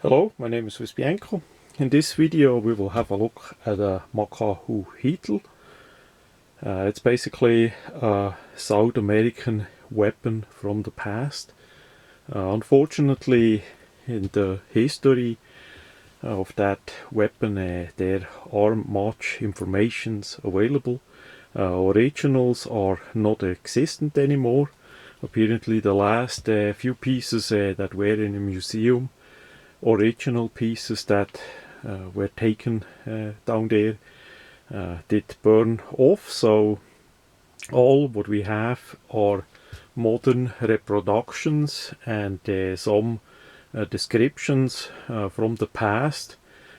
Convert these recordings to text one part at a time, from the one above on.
Hello, my name is Bianco. In this video we will have a look at a macuahuitl. It's basically a South American weapon from the past. Unfortunately, in the history of that weapon there aren't much information available. Originals are not existent anymore. Apparently the last few pieces that were in a museum, original pieces that were taken down there, did burn off, so all what we have are modern reproductions and some descriptions from the past,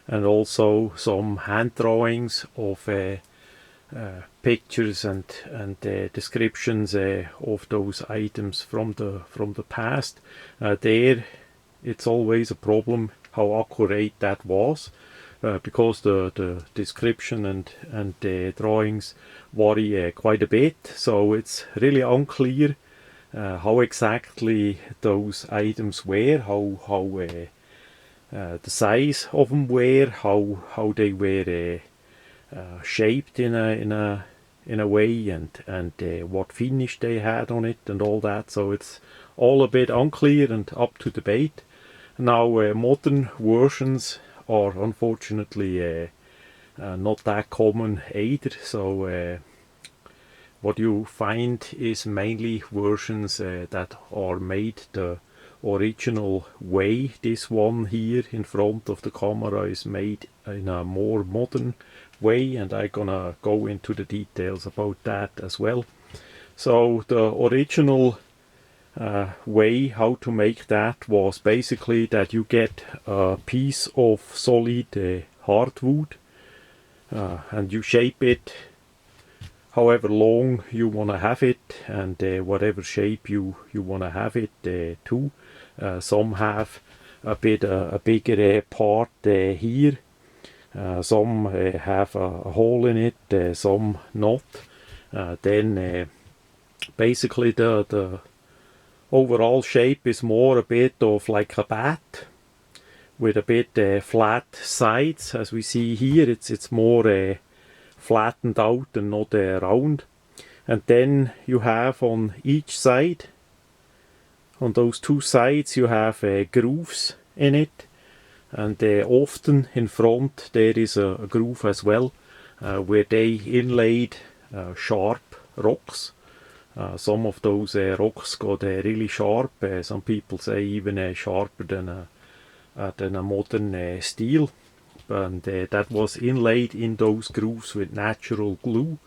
and also some hand drawings of pictures and descriptions of those items from the past. There it's always a problem how accurate that was, because the description and the drawings vary quite a bit, so it's really unclear how exactly those items were, how the size of them were, how they were shaped in a way, and what finish they had on it and all that. So it's all a bit unclear and up to debate. Now modern versions are unfortunately not that common either, so what you find is mainly versions that are made the original way. This one here in front of the camera is made in a more modern way, and I'm gonna go into the details about that as well. So the original way how to make that was basically that you get a piece of solid hardwood, and you shape it however long you want to have it, and whatever shape you want to have it to. Some have a bigger part here, some have a hole in it, some not. Then basically the overall shape is more a bit of like a bat with a bit flat sides. As we see here, it's more flattened out and not round. And then you have on each side, on those two sides, you have grooves in it, and often in front there is a groove as well, where they inlaid sharp rocks. Some of those rocks got really sharp. Some people say even sharper than a modern steel. And that was inlaid in those grooves with natural glue,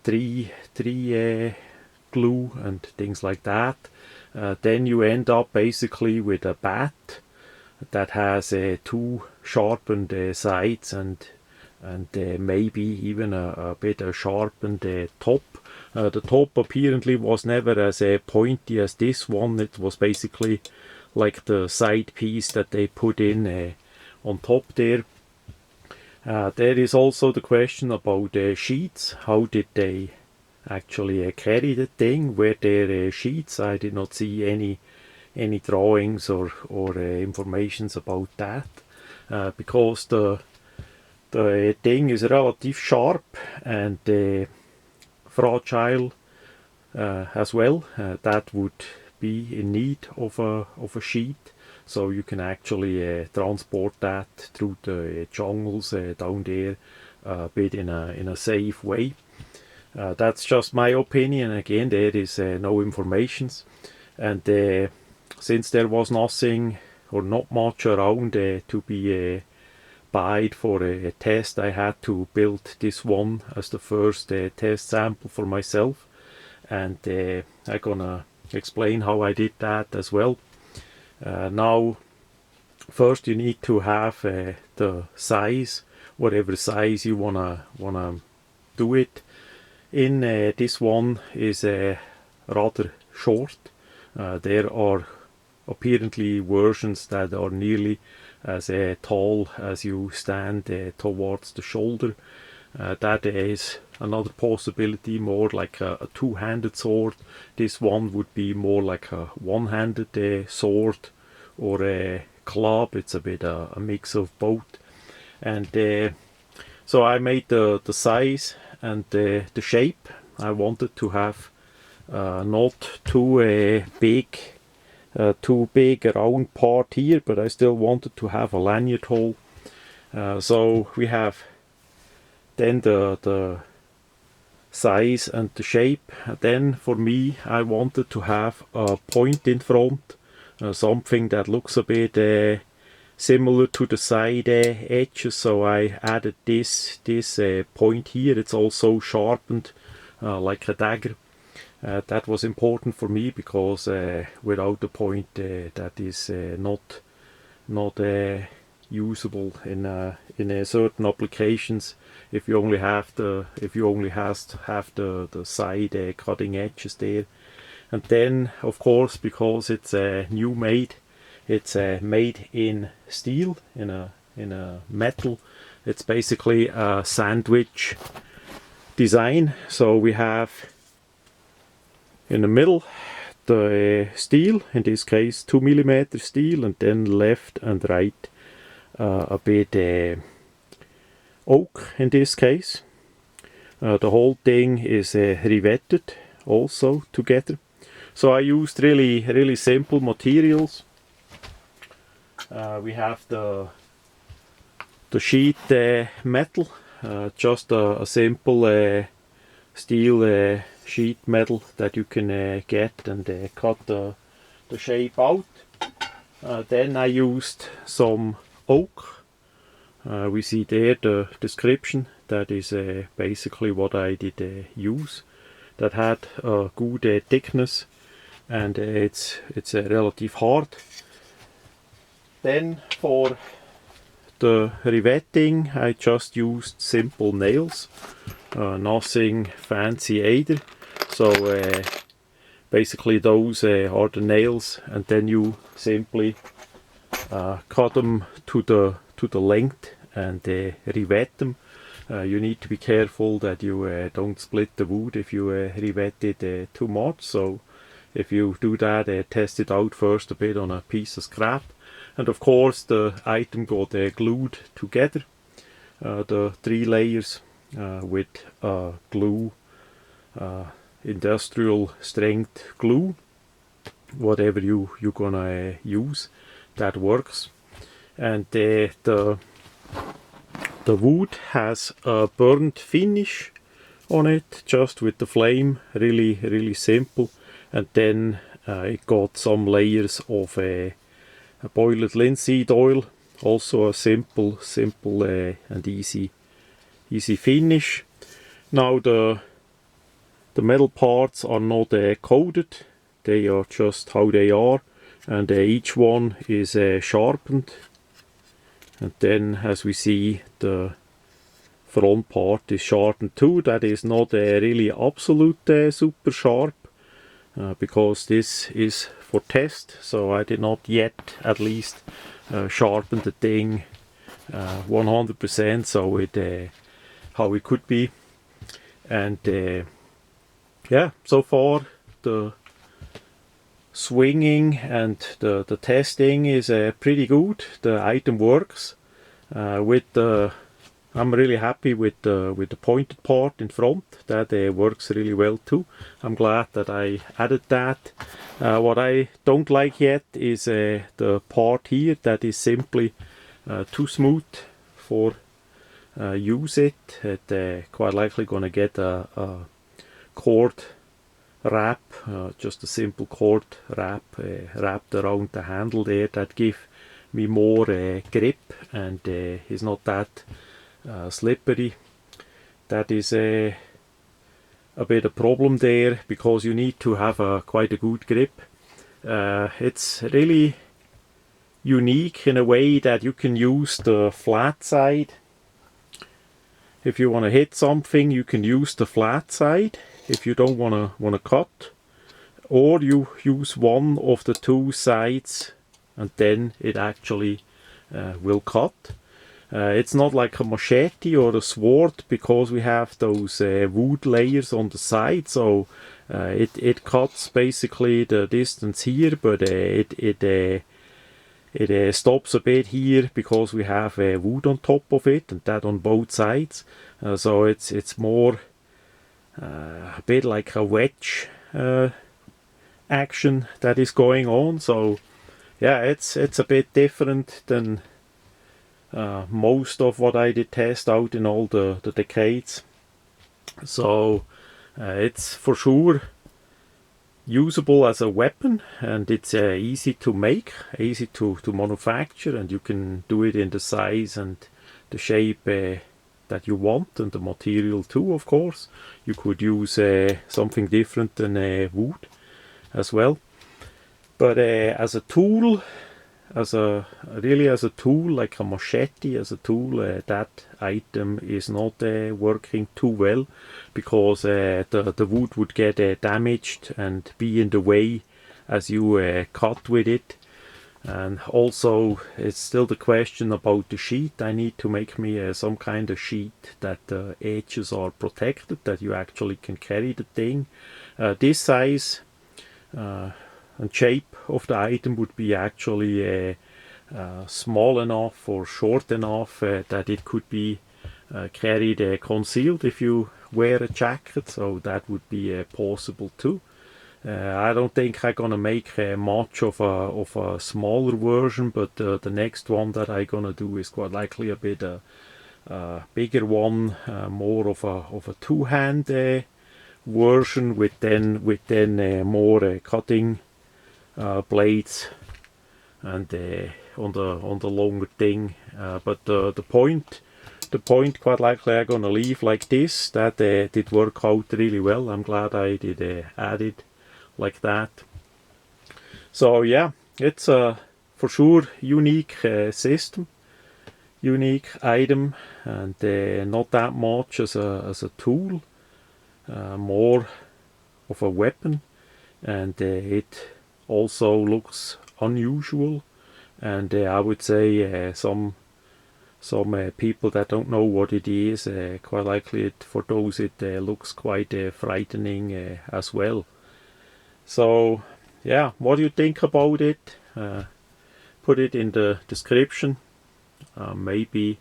tree glue and things like that. Then you end up basically with a bat that has two sharpened sides and maybe even a bit sharpened top. The top apparently was never as pointy as this one. It was basically like the side piece that they put in on top there. There is also the question about sheets. How did they actually carry the thing? Were there sheets? I did not see any drawings or informations about that, because the thing is relatively sharp and fragile as well. That would be in need of a sheet, so you can actually transport that through the jungles down there a bit in a safe way. That's just my opinion. Again, there is no information, and since there was nothing or not much around to be buyed for a test, I had to build this one as the first test sample for myself, and I'm gonna explain how I did that as well. Now first you need to have the size, whatever size you wanna do it in. This one is rather short. There are apparently versions that are nearly as tall as you stand towards the shoulder. That is another possibility, more like a two-handed sword. This one would be more like a one-handed sword, or club. It's a bit a mix of both. And so I made the size and the shape. I wanted to have not too big a round part here, but I still wanted to have a lanyard hole. So we have then the size and the shape. Then for me, I wanted to have a point in front, something that looks a bit similar to the side edges. So I added this point here. It's also sharpened like a dagger. That was important for me because without the point, that is not usable in certain applications. If you only have the side cutting edges there. And then of course, because it's new made, it's made in steel, in a metal. It's basically a sandwich design. So we have in the middle the steel, in this case 2mm steel, and then left and right a bit oak in this case. The whole thing is riveted also together. So I used really simple materials. We have the sheet metal, just a simple steel sheet metal that you can get and cut the shape out. Then I used some oak. We see there the description. That is basically what I did use. That had a good thickness, and it's relative hard. Then for the riveting, I just used simple nails, nothing fancy either. So basically those are the nails, and then you simply cut them to the length and rivet them. You need to be careful that you don't split the wood if you rivet it too much. So if you do that, test it out first a bit on a piece of scrap. And of course the item got glued together, the 3 layers with glue, industrial strength glue, whatever you're gonna use, that works. And the wood has a burnt finish on it, just with the flame, really simple. And then it got some layers of a boiled linseed oil, also a simple and easy finish. Now the metal parts are not coated, they are just how they are, and each one is sharpened. And then, as we see, the front part is sharpened too. That is not really absolute super sharp, because this is for test, so I did not yet at least sharpen the thing 100%, so it how it could be. And yeah, so far the swinging and the testing is pretty good. The item works. I'm really happy with the pointed part in front. That works really well too. I'm glad that I added that. What I don't like yet is the part here that is simply too smooth for use it. It quite likely gonna get a cord wrap, just a simple cord wrap wrapped around the handle there, that give me more grip and is not that slippery. That is a bit a problem there, because you need to have quite a good grip. It's really unique in a way that you can use the flat side. If you want to hit something, you can use the flat side if you don't want to cut, or you use one of the 2 sides and then it actually will cut. It's not like a machete or a sword, because we have those wood layers on the side, so it cuts basically the distance here, but it It stops a bit here because we have wood on top of it, and that on both sides. So it's more a bit like a wedge action that is going on. So yeah, it's a bit different than most of what I did test out in all the decades. So it's for sure usable as a weapon, and it's easy to make, easy to manufacture, and you can do it in the size and the shape that you want, and the material too, of course. You could use something different than wood as well. But as a tool, as a tool, like a machete as a tool, that item is not working too well, because the wood would get damaged and be in the way as you cut with it. And also it's still the question about the sheet. I need to make me some kind of sheet that the edges are protected, that you actually can carry the thing. This size and shape of the item would be actually small enough or short enough that it could be carried concealed if you wear a jacket, so that would be possible too. I don't think I'm gonna make much of a smaller version, but the next one that I'm gonna do is quite likely a bit bigger one, more of a two-hand version with then more cutting blades and on the longer thing. But the point quite likely I'm gonna leave like this. That did work out really well. I'm glad I did add it like that. So yeah, it's a for sure unique system, unique item, and not that much as a tool, more of a weapon, and it also looks unusual. And I would say some people that don't know what it is, quite likely for those it looks quite frightening as well. So yeah, what do you think about it? Put it in the description. Maybe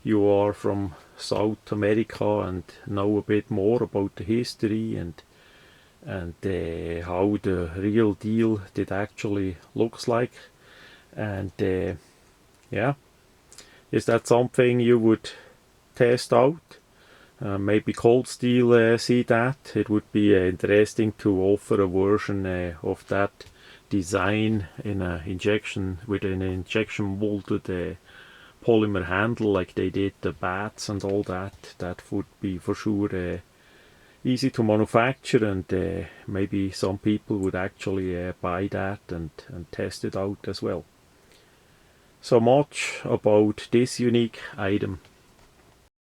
you are from South America and know a bit more about the history and how the real deal did actually looks like. And yeah, is that something you would test out? Maybe Cold Steel see that. It would be interesting to offer a version of that design in a injection with an injection molded polymer handle like they did the bats and all that. That would be for sure easy to manufacture, and maybe some people would actually buy that and test it out as well. So much about this unique item.